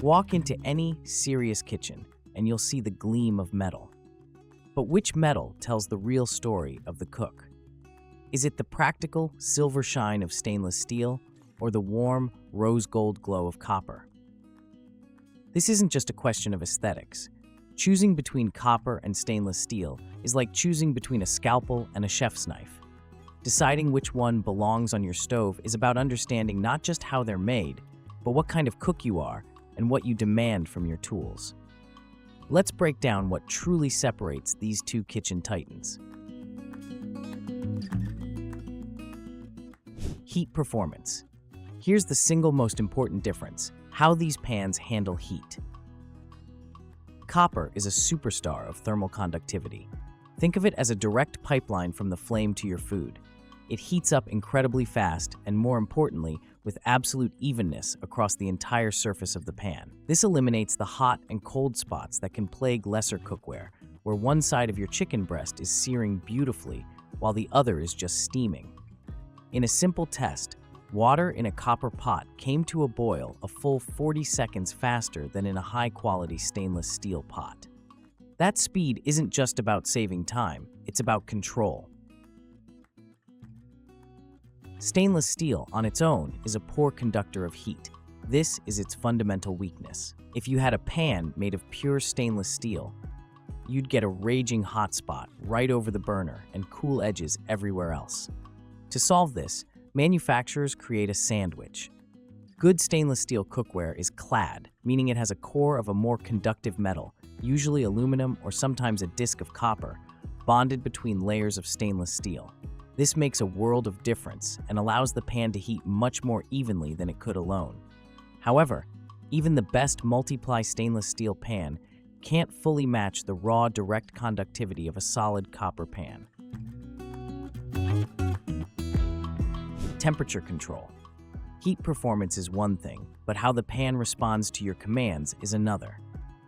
Walk into any serious kitchen and you'll see the gleam of metal. But which metal tells the real story of the cook? Is it the practical silver shine of stainless steel or the warm rose gold glow of copper? This isn't just a question of aesthetics. Choosing between copper and stainless steel is like choosing between a scalpel and a chef's knife. Deciding which one belongs on your stove is about understanding not just how they're made, but what kind of cook you are and what you demand from your tools. Let's break down what truly separates these two kitchen titans. Heat performance. Here's the single most important difference: how these pans handle heat. Copper is a superstar of thermal conductivity. Think of it as a direct pipeline from the flame to your food. It heats up incredibly fast and, more importantly, with absolute evenness across the entire surface of the pan. This eliminates the hot and cold spots that can plague lesser cookware, where one side of your chicken breast is searing beautifully while the other is just steaming. In a simple test, water in a copper pot came to a boil a full 40 seconds faster than in a high-quality stainless steel pot. That speed isn't just about saving time, it's about control. Stainless steel on its own is a poor conductor of heat. This is its fundamental weakness. If you had a pan made of pure stainless steel, you'd get a raging hot spot right over the burner and cool edges everywhere else. To solve this, manufacturers create a sandwich. Good stainless steel cookware is clad, meaning it has a core of a more conductive metal, usually aluminum or sometimes a disc of copper, bonded between layers of stainless steel. This makes a world of difference and allows the pan to heat much more evenly than it could alone. However, even the best multiply stainless steel pan can't fully match the raw direct conductivity of a solid copper pan. Temperature control. Heat performance is one thing, but how the pan responds to your commands is another.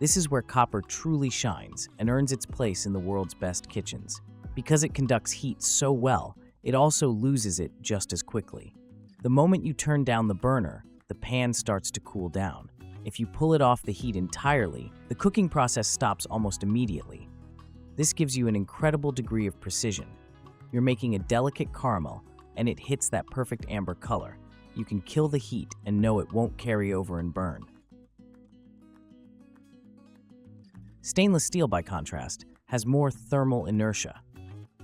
This is where copper truly shines and earns its place in the world's best kitchens. Because it conducts heat so well, it also loses it just as quickly. The moment you turn down the burner, the pan starts to cool down. If you pull it off the heat entirely, the cooking process stops almost immediately. This gives you an incredible degree of precision. You're making a delicate caramel, and it hits that perfect amber color. You can kill the heat and know it won't carry over and burn. Stainless steel, by contrast, has more thermal inertia.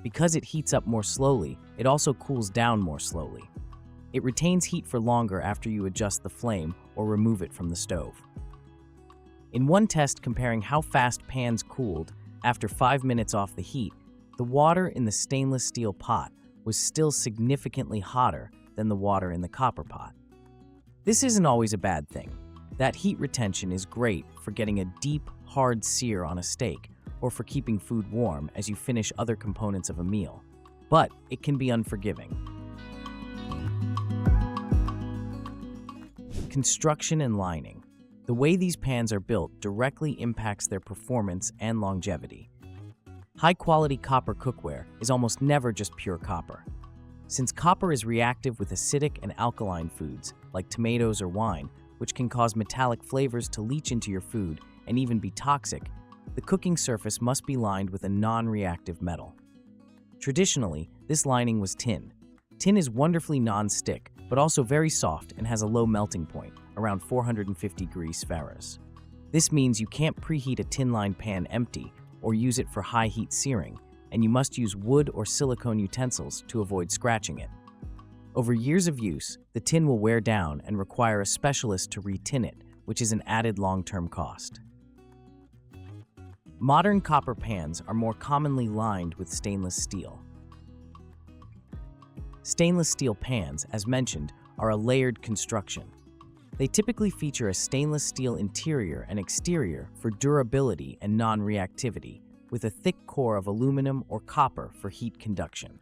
Because it heats up more slowly, it also cools down more slowly. It retains heat for longer after you adjust the flame or remove it from the stove. In one test comparing how fast pans cooled after 5 minutes off the heat, the water in the stainless steel pot was still significantly hotter than the water in the copper pot. This isn't always a bad thing. That heat retention is great for getting a deep, hard sear on a steak, or for keeping food warm as you finish other components of a meal. But it can be unforgiving. Construction and lining. The way these pans are built directly impacts their performance and longevity. High-quality copper cookware is almost never just pure copper. Since copper is reactive with acidic and alkaline foods, like tomatoes or wine, which can cause metallic flavors to leach into your food and even be toxic, the cooking surface must be lined with a non-reactive metal. Traditionally, this lining was tin. Tin is wonderfully non-stick, but also very soft and has a low melting point, around 450 degrees Fahrenheit. This means you can't preheat a tin-lined pan empty or use it for high-heat searing, and you must use wood or silicone utensils to avoid scratching it. Over years of use, the tin will wear down and require a specialist to re-tin it, which is an added long-term cost. Modern copper pans are more commonly lined with stainless steel. Stainless steel pans, as mentioned, are a layered construction. They typically feature a stainless steel interior and exterior for durability and non-reactivity, with a thick core of aluminum or copper for heat conduction.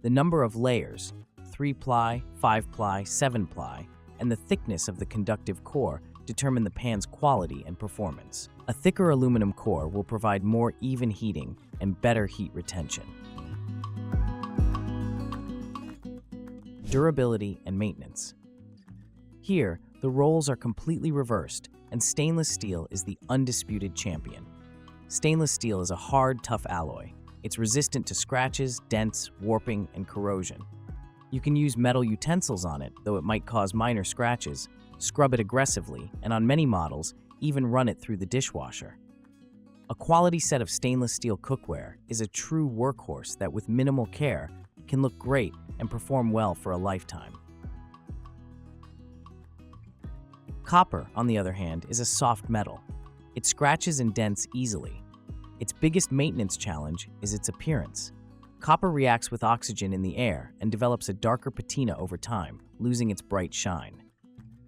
The number of layers, 3-ply, 5-ply, 7-ply, and the thickness of the conductive core determine the pan's quality and performance. A thicker aluminum core will provide more even heating and better heat retention. Durability and maintenance. Here, the roles are completely reversed. and stainless steel is the undisputed champion. Stainless steel is a hard, tough alloy. It's resistant to scratches, dents, warping, and corrosion. You can use metal utensils on it, though it might cause minor scratches, scrub it aggressively, and on many models, even run it through the dishwasher. A quality set of stainless steel cookware is a true workhorse that, with minimal care, can look great and perform well for a lifetime. Copper, on the other hand, is a soft metal. It scratches and dents easily. Its biggest maintenance challenge is its appearance. Copper reacts with oxygen in the air and develops a darker patina over time, losing its bright shine.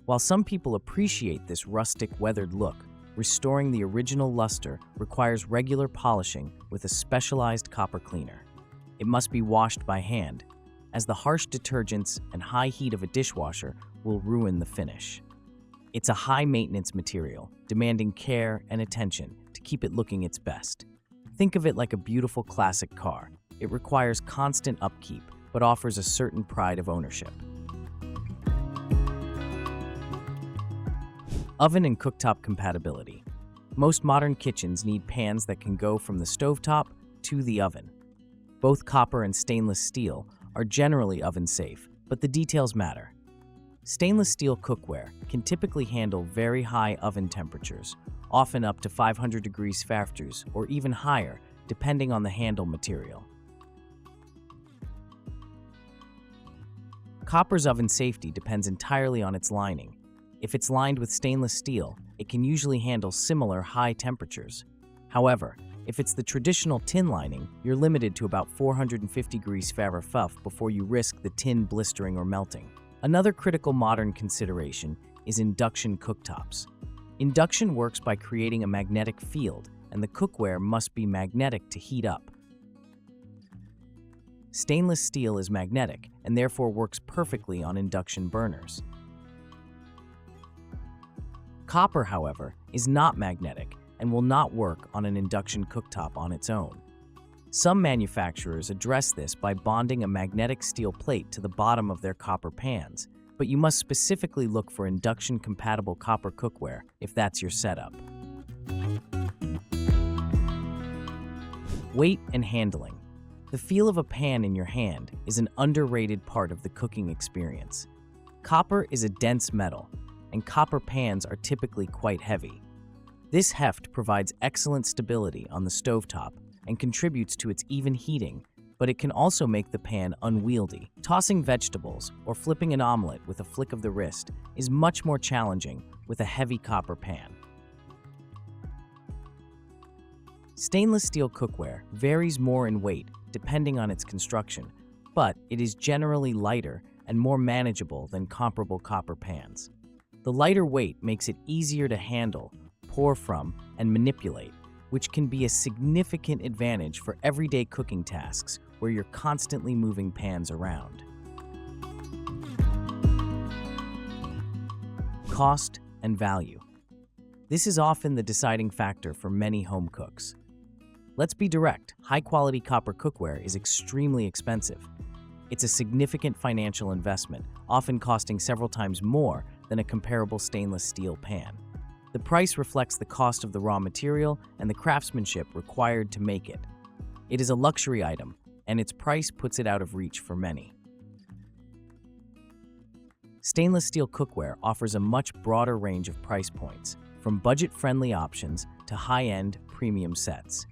While some people appreciate this rustic, weathered look, restoring the original luster requires regular polishing with a specialized copper cleaner. It must be washed by hand, as the harsh detergents and high heat of a dishwasher will ruin the finish. It's a high-maintenance material, demanding care and attention to keep it looking its best. Think of it like a beautiful classic car. It requires constant upkeep, but offers a certain pride of ownership. Oven and cooktop compatibility. Most modern kitchens need pans that can go from the stovetop to the oven. Both copper and stainless steel are generally oven-safe, but the details matter. Stainless steel cookware can typically handle very high oven temperatures, often up to 500 degrees Fahrenheit or even higher, depending on the handle material. Copper's oven safety depends entirely on its lining. If it's lined with stainless steel, it can usually handle similar high temperatures. However, if it's the traditional tin lining, you're limited to about 450 degrees Fahrenheit before you risk the tin blistering or melting. Another critical modern consideration is induction cooktops. Induction works by creating a magnetic field, and the cookware must be magnetic to heat up. Stainless steel is magnetic and therefore works perfectly on induction burners. Copper, however, is not magnetic and will not work on an induction cooktop on its own. Some manufacturers address this by bonding a magnetic steel plate to the bottom of their copper pans, but you must specifically look for induction-compatible copper cookware if that's your setup. Weight and handling. The feel of a pan in your hand is an underrated part of the cooking experience. Copper is a dense metal, and copper pans are typically quite heavy. This heft provides excellent stability on the stovetop and contributes to its even heating, but it can also make the pan unwieldy. Tossing vegetables or flipping an omelet with a flick of the wrist is much more challenging with a heavy copper pan. Stainless steel cookware varies more in weight depending on its construction, but it is generally lighter and more manageable than comparable copper pans. The lighter weight makes it easier to handle, pour from, and manipulate, which can be a significant advantage for everyday cooking tasks where you're constantly moving pans around. Cost and value. This is often the deciding factor for many home cooks. Let's be direct, high-quality copper cookware is extremely expensive. It's a significant financial investment, often costing several times more than a comparable stainless steel pan. The price reflects the cost of the raw material and the craftsmanship required to make it. It is a luxury item, and its price puts it out of reach for many. Stainless steel cookware offers a much broader range of price points, from budget-friendly options to high-end premium sets.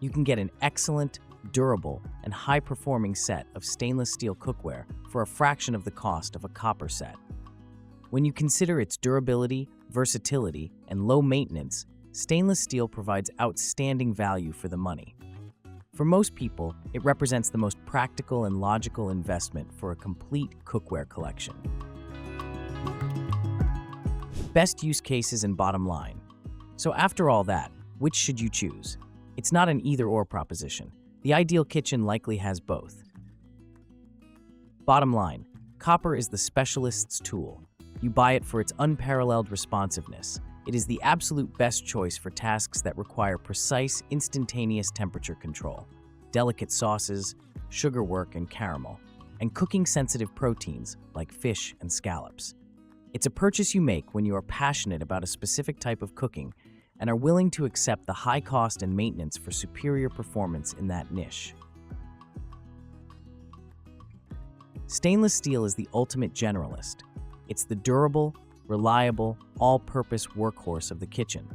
You can get an excellent, durable, and high-performing set of stainless steel cookware for a fraction of the cost of a copper set. When you consider its durability, versatility, and low maintenance, stainless steel provides outstanding value for the money. For most people, it represents the most practical and logical investment for a complete cookware collection. Best use cases and bottom line. So after all that, which should you choose? It's not an either-or proposition. The ideal kitchen likely has both. Bottom line, copper is the specialist's tool. You buy it for its unparalleled responsiveness. It is the absolute best choice for tasks that require precise, instantaneous temperature control, delicate sauces, sugar work, and caramel, and cooking-sensitive proteins like fish and scallops. It's a purchase you make when you are passionate about a specific type of cooking and are willing to accept the high cost and maintenance for superior performance in that niche. Stainless steel is the ultimate generalist. It's the durable, reliable, all-purpose workhorse of the kitchen.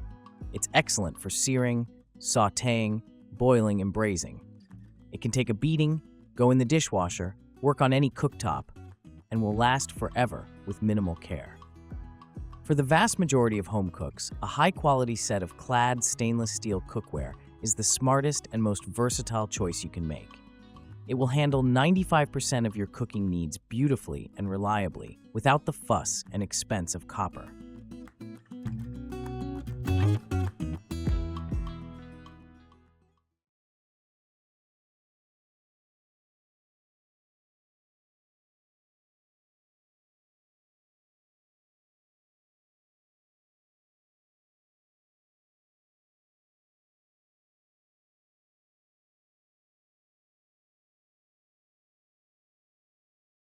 It's excellent for searing, sautéing, boiling, and braising. It can take a beating, go in the dishwasher, work on any cooktop, and will last forever with minimal care. For the vast majority of home cooks, a high-quality set of clad stainless steel cookware is the smartest and most versatile choice you can make. It will handle 95% of your cooking needs beautifully and reliably without the fuss and expense of copper.